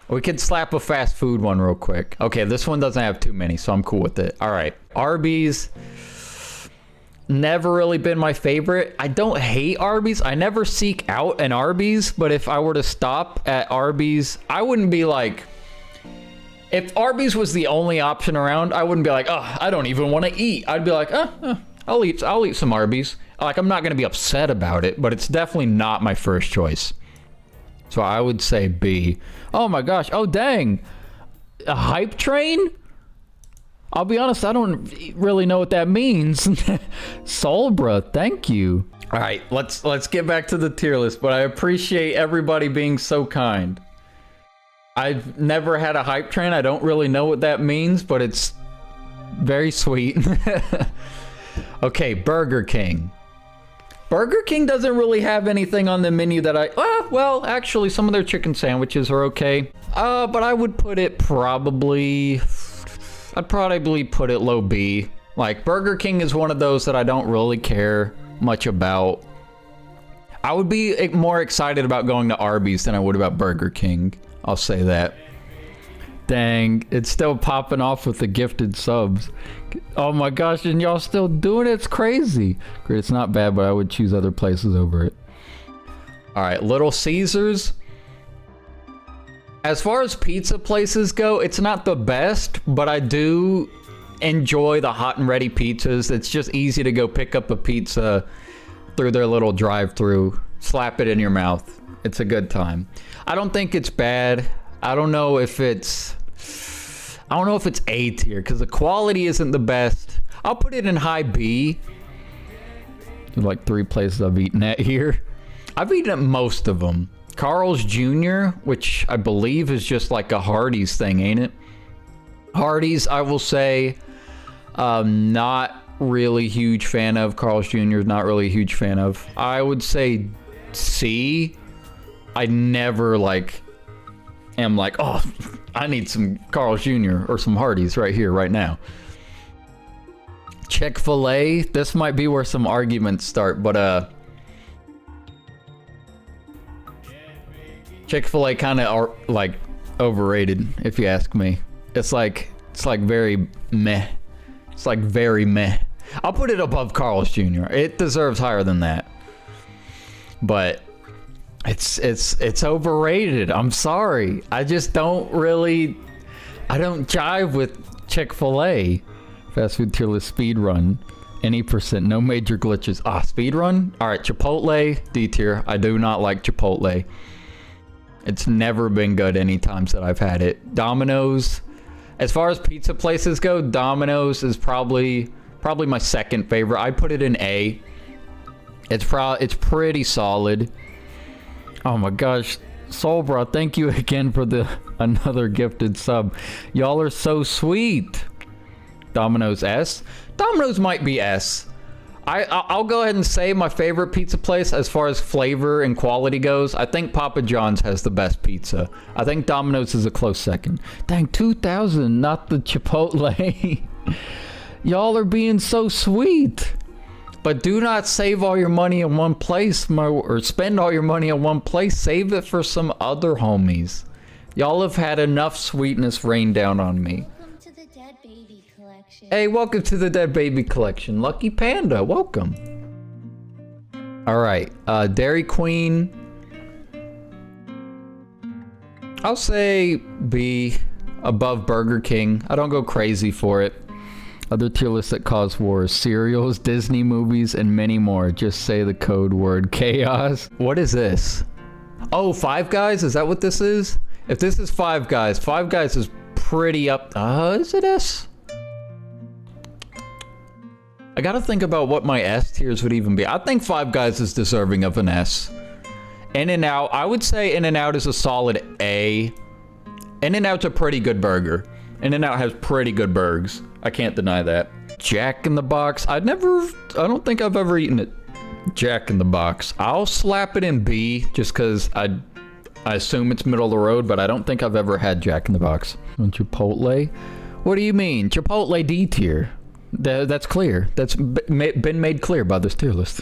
We could slap a fast food one real quick. Okay, this one doesn't have too many, so I'm cool with it. All right, Arby's. Never really been my favorite. I don't hate Arby's. I never seek out an Arby's, but if I were to stop at Arby's, I wouldn't be like, if Arby's was the only option around, I wouldn't be like, oh, I don't even want to eat. I'd be like, I'll eat some Arby's. Like, I'm not going to be upset about it, but it's definitely not my first choice. So I would say B. Oh my gosh. Oh, dang. A hype train? I'll be honest, I don't really know what that means. Solbra, thank you. All right, let's get back to the tier list, but I appreciate everybody being so kind. I've never had a hype train. I don't really know what that means, but it's very sweet. Okay, Burger King. Burger King doesn't really have anything on the menu that well, actually, some of their chicken sandwiches are okay. But I would put it I'd probably put it low B. Like, Burger King is one of those that I don't really care much about. I would be more excited about going to Arby's than I would about Burger King. I'll say that. Dang, it's still popping off with the gifted subs. Oh my gosh, and y'all still doing it? It's crazy. Great, it's not bad, but I would choose other places over it. All right, Little Caesars. As far as pizza places go, it's not the best, but I do enjoy the hot and ready pizzas. It's just easy to go pick up a pizza through their little drive-through, slap it in your mouth. It's a good time. I don't think it's bad. I don't know if it's A tier because the quality isn't the best. I'll put it in high B. There's like 3 places I've eaten at here. I've eaten at most of them. Carl's Jr., which I believe is just like a Hardee's thing, ain't it? Hardee's, I will say, not really huge fan of. Carl's Jr. is not really a huge fan of. I would say C. I never am like, oh, I need some Carl's Jr. or some Hardee's right here, right now. Chick-fil-A, this might be where some arguments start, but Chick-fil-A kind of like overrated, if you ask me. It's like very meh. It's like very meh. I'll put it above Carl's Jr. It deserves higher than that. But it's overrated. I'm sorry. I just don't jive with Chick-fil-A. Fast food tier list speed run. Any percent, no major glitches. Speed run? All right, Chipotle, D tier. I do not like Chipotle. It's never been good any times that I've had it. Domino's, as far as pizza places go, Domino's is probably my second favorite. I put it in A. It's pretty solid. Oh my gosh, Solbra, thank you again for another gifted sub. Y'all are so sweet. Domino's S. Domino's might be S. I'll go ahead and say my favorite pizza place as far as flavor and quality goes. I think Papa John's has the best pizza. I think Domino's is a close second. Dang, 2,000, not the Chipotle. Y'all are being so sweet. But do not save all your money in one place, or spend all your money in one place. Save it for some other homies. Y'all have had enough sweetness rain down on me. Hey, welcome to the Dead Baby Collection. Lucky Panda, welcome. All right, Dairy Queen. I'll say B, above Burger King. I don't go crazy for it. Other tier lists that cause wars: cereals, Disney movies, and many more. Just say the code word: chaos. What is this? Oh, Five Guys? Is that what this is? If this is Five Guys is pretty up. Is it S? I gotta think about what my S tiers would even be. I think Five Guys is deserving of an S. In-N-Out, I would say In-N-Out is a solid A. In-N-Out's a pretty good burger. In-N-Out has pretty good burgers. I can't deny that. Jack in the Box. I don't think I've ever eaten it. Jack in the Box. I'll slap it in B just because I assume it's middle of the road, but I don't think I've ever had Jack in the Box. Chipotle? What do you mean? Chipotle D tier. That's clear. That's been made clear by this tier list.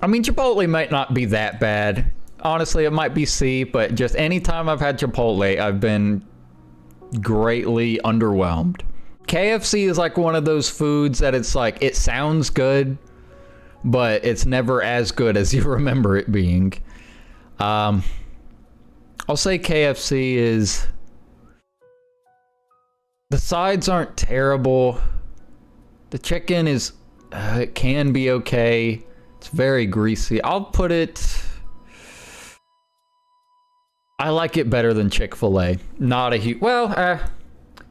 I mean, Chipotle might not be that bad. Honestly, it might be C, but just anytime I've had Chipotle, I've been greatly underwhelmed. KFC is like one of those foods that it's like, it sounds good, but it's never as good as you remember it being. I'll say KFC is... The sides aren't terrible. The chicken is... it can be okay. It's very greasy. I'll put it... I like it better than Chick-fil-A. Not a huge... Well,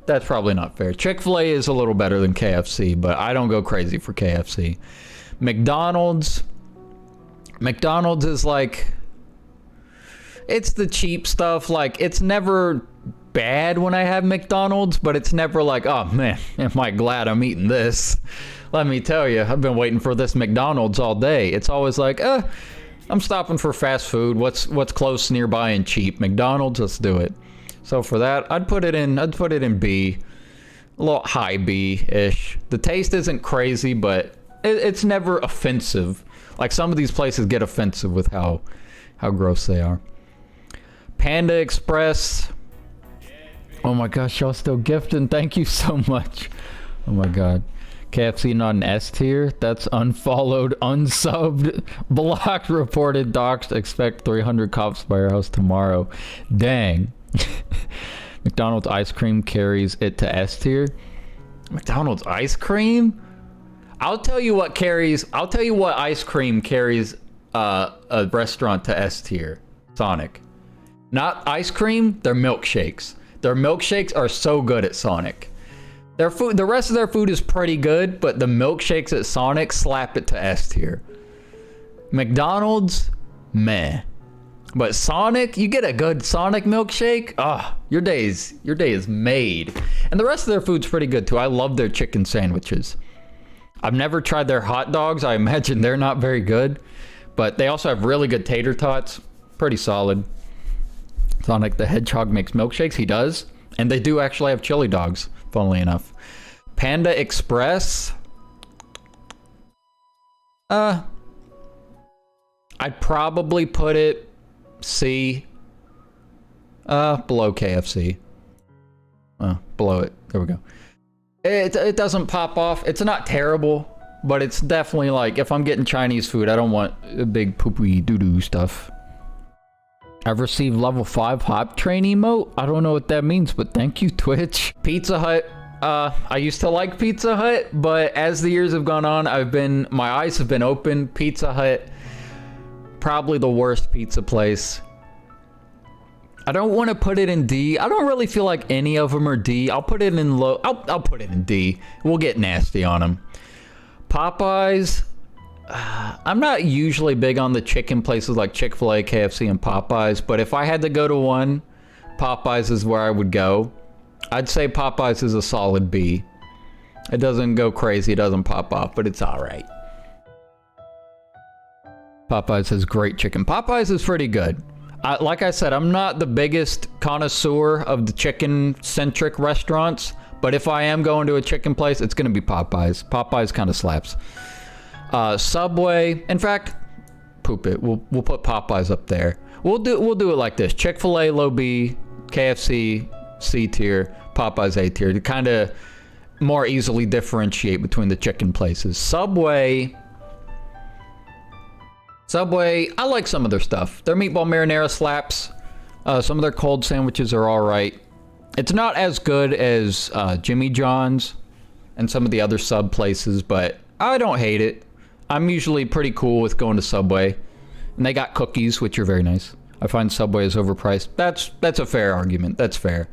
that's probably not fair. Chick-fil-A is a little better than KFC, but I don't go crazy for KFC. McDonald's is like... It's the cheap stuff. Like, it's never bad when I have McDonald's, but it's never like, oh man, am I glad I'm eating this. Let me tell you, I've been waiting for this McDonald's all day. It's always like, I'm stopping for fast food. What's close, nearby, and cheap? McDonald's, let's do it. So for that, I'd put it in B, a little high B-ish. The taste isn't crazy, but it's never offensive. Like some of these places get offensive with how gross they are. Panda Express. Oh my gosh, y'all still gifting. Thank you so much. Oh my god. KFC not an S tier. That's unfollowed, unsubbed, blocked, reported, doxed. Expect 300 cops by your house tomorrow. Dang. McDonald's ice cream carries it to S tier. McDonald's ice cream? I'll tell you what ice cream carries a restaurant to S tier. Sonic. Not ice cream, they're milkshakes. Their milkshakes are so good at Sonic. Their food, the rest of their food is pretty good, but the milkshakes at Sonic slap it to S tier. McDonald's, meh. But Sonic, you get a good Sonic milkshake, your day is made. And the rest of their food's pretty good too. I love their chicken sandwiches. I've never tried their hot dogs. I imagine they're not very good, but they also have really good tater tots. Pretty solid. Sonic the Hedgehog makes milkshakes. He does. And they do actually have chili dogs, funnily enough. Panda Express. I'd probably put it C. Below KFC. Below it. There we go. It doesn't pop off. It's not terrible, but it's definitely like, if I'm getting Chinese food, I don't want a big poopy doo-doo stuff. I've received level 5 hype train emote. I don't know what that means, but thank you, Twitch. Pizza Hut. I used to like Pizza Hut, but as the years have gone on, my eyes have been open. Pizza Hut, probably the worst pizza place. I don't want to put it in D. I don't really feel like any of them are D. I'll put it in low. I'll put it in D. We'll get nasty on them. Popeyes. I'm not usually big on the chicken places like Chick-fil-A, KFC, and Popeyes, but if I had to go to one, Popeyes is where I would go. I'd say Popeyes is a solid B. It doesn't go crazy, it doesn't pop off, but it's alright. Popeyes has great chicken. Popeyes is pretty good. Like I said, I'm not the biggest connoisseur of the chicken-centric restaurants, but if I am going to a chicken place, it's going to be Popeyes. Popeyes kind of slaps. Subway. In fact, poop it. We'll put Popeyes up there. We'll do it like this: Chick-fil-A low B, KFC C tier, Popeyes A tier, to kind of more easily differentiate between the chicken places. Subway. I like some of their stuff. Their meatball marinara slaps. Some of their cold sandwiches are all right. It's not as good as Jimmy John's and some of the other sub places, but I don't hate it. I'm usually pretty cool with going to Subway. And they got cookies, which are very nice. I find Subway is overpriced. That's a fair argument. That's fair.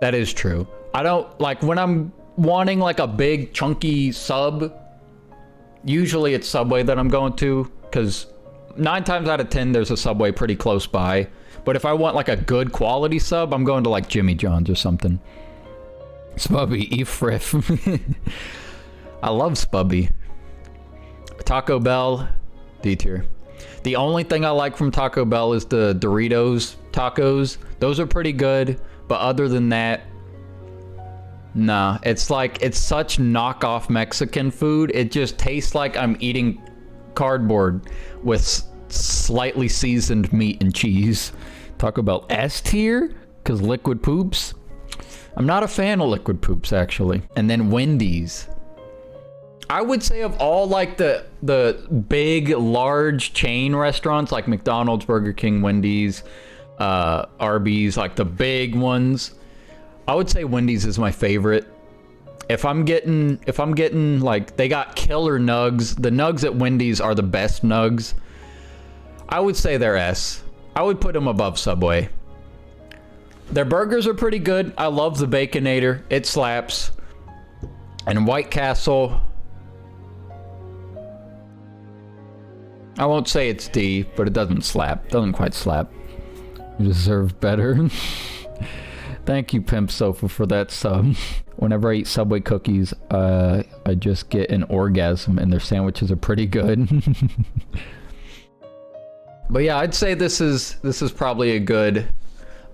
That is true. I don't, like, when I'm wanting like a big chunky sub, usually it's Subway that I'm going to, because 9 times out of 10 there's a Subway pretty close by. But if I want like a good quality sub, I'm going to like Jimmy John's or something. Spubby, Efrif. I love Spubby. Taco Bell, D tier. The only thing I like from Taco Bell is the Doritos tacos. Those are pretty good, but other than that, nah. It's like, it's such knockoff Mexican food. It just tastes like I'm eating cardboard with slightly seasoned meat and cheese. Talk about S tier, because liquid poops. I'm not a fan of liquid poops, actually. And then Wendy's. I would say of all like the big, large chain restaurants like McDonald's, Burger King, Wendy's, Arby's, like the big ones, I would say Wendy's is my favorite. If I'm getting like, they got killer nugs. The nugs at Wendy's are the best nugs. I would say they're S. I would put them above Subway. Their burgers are pretty good. I love the Baconator. It slaps. And White Castle, I won't say it's D, but it doesn't slap. Doesn't quite slap. You deserve better. Thank you, Pimp Sofa, for that sub. Whenever I eat Subway cookies, I just get an orgasm, and their sandwiches are pretty good. But yeah, I'd say this is probably a good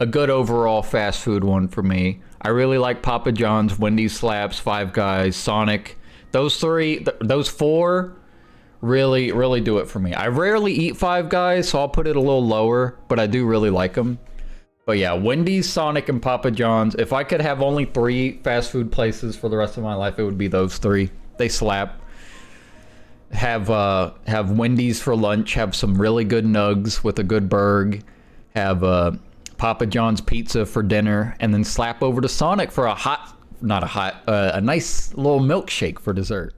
overall fast food one for me. I really like Papa John's, Wendy's slaps, Five Guys, Sonic. Those four really do it for me. I rarely eat Five Guys, so I'll put it a little lower, but I do really like them. But yeah, Wendy's, Sonic, and Papa John's. If I could have only 3 fast food places for the rest of my life, it would be those 3. They slap. Have Wendy's for lunch. Have some really good nugs with a good burg. Have Papa John's pizza for dinner, and then slap over to Sonic for a nice little milkshake for dessert.